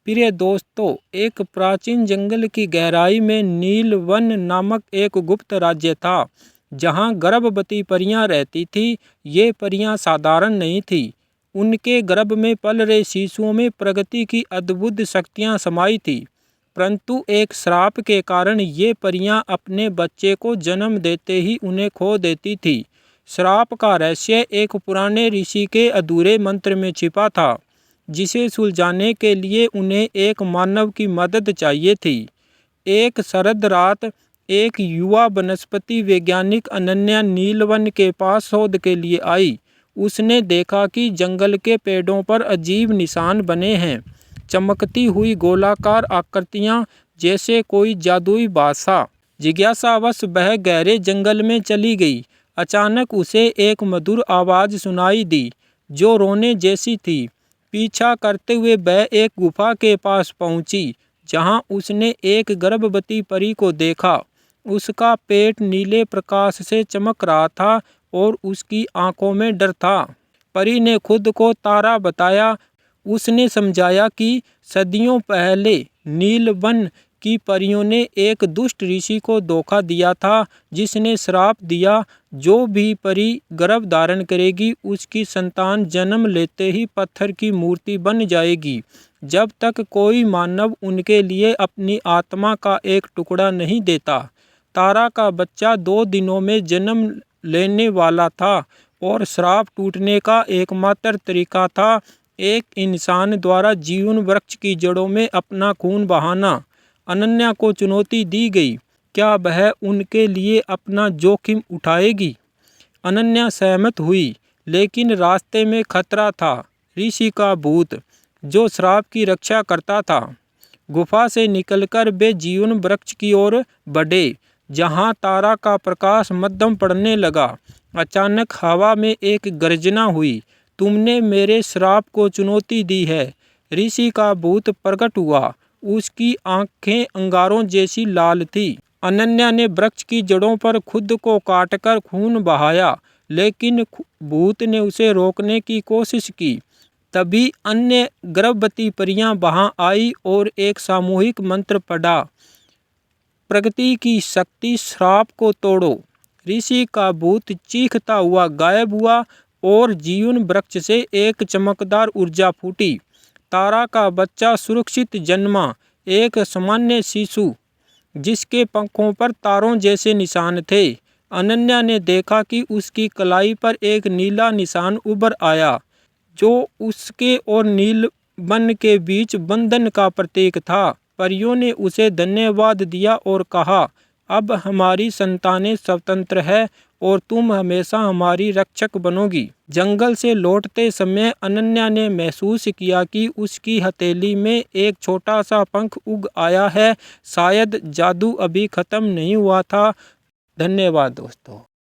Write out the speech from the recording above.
प्रिय दोस्तों, एक प्राचीन जंगल की गहराई में नीलवन नामक एक गुप्त राज्य था, जहाँ गर्भवती परियां रहती थी। ये परियां साधारण नहीं थी। उनके गर्भ में पल रहे शिशुओं में प्रगति की अद्भुत शक्तियां समाई थी। परंतु एक श्राप के कारण ये परियां अपने बच्चे को जन्म देते ही उन्हें खो देती थी। श्राप का रहस्य एक पुराने ऋषि के अधूरे मंत्र में छिपा था, जिसे सुलझाने के लिए उन्हें एक मानव की मदद चाहिए थी। एक शरद रात एक युवा वनस्पति वैज्ञानिक अनन्या नीलवन के पास शोध के लिए आई। उसने देखा कि जंगल के पेड़ों पर अजीब निशान बने हैं, चमकती हुई गोलाकार आकृतियां, जैसे कोई जादुई बादशाह। जिज्ञासावश वह गहरे जंगल में चली गई। अचानक उसे एक मधुर आवाज़ सुनाई दी, जो रोने जैसी थी। पीछा करते हुए वह एक गुफा के पास पहुंची, जहां उसने एक गर्भवती परी को देखा। उसका पेट नीले प्रकाश से चमक रहा था और उसकी आंखों में डर था। परी ने खुद को तारा बताया। उसने समझाया कि सदियों पहले नीलवन की परियों ने एक दुष्ट ऋषि को धोखा दिया था, जिसने श्राप दिया, जो भी परी गर्भ धारण करेगी उसकी संतान जन्म लेते ही पत्थर की मूर्ति बन जाएगी। जब तक कोई मानव उनके लिए अपनी आत्मा का एक टुकड़ा नहीं देता। तारा का बच्चा 2 दिनों में जन्म लेने वाला था और श्राप टूटने का एकमात्र तरीका था एक इंसान द्वारा जीवन वृक्ष की जड़ों में अपना खून बहाना। अनन्या को चुनौती दी गई। क्या वह उनके लिए अपना जोखिम उठाएगी? अनन्या सहमत हुई, लेकिन रास्ते में खतरा था। ऋषि का भूत, जो श्राप की रक्षा करता था। गुफा से निकलकर वे जीवन वृक्ष की ओर बढ़े, जहां तारा का प्रकाश मध्यम पड़ने लगा। अचानक हवा में एक गर्जना हुई। तुमने मेरे श्राप को चुनौती दी है। ऋषि का भूत प्रकट हुआ। उसकी आंखें अंगारों जैसी लाल थी। अनन्या ने वृक्ष की जड़ों पर खुद को काटकर खून बहाया, लेकिन भूत ने उसे रोकने की कोशिश की। तभी अन्य गर्भवती परियां वहां आई और एक सामूहिक मंत्र पढ़ा, प्रगति की शक्ति, श्राप को तोड़ो। ऋषि का भूत चीखता हुआ गायब हुआ और जीवन वृक्ष से एक चमकदार ऊर्जा फूटी। तारा का बच्चा सुरक्षित जन्मा, एक सामान्य शिशु जिसके पंखों पर तारों जैसे निशान थे। अनन्या ने देखा कि उसकी कलाई पर एक नीला निशान उभर आया, जो उसके और नीलवन के बीच बंधन का प्रतीक था। परियों ने उसे धन्यवाद दिया और कहा, अब हमारी संतानें स्वतंत्र है और तुम हमेशा हमारी रक्षक बनोगी। जंगल से लौटते समय अनन्या ने महसूस किया कि उसकी हथेली में एक छोटा सा पंख उग आया है। शायद जादू अभी खत्म नहीं हुआ था। धन्यवाद दोस्तों।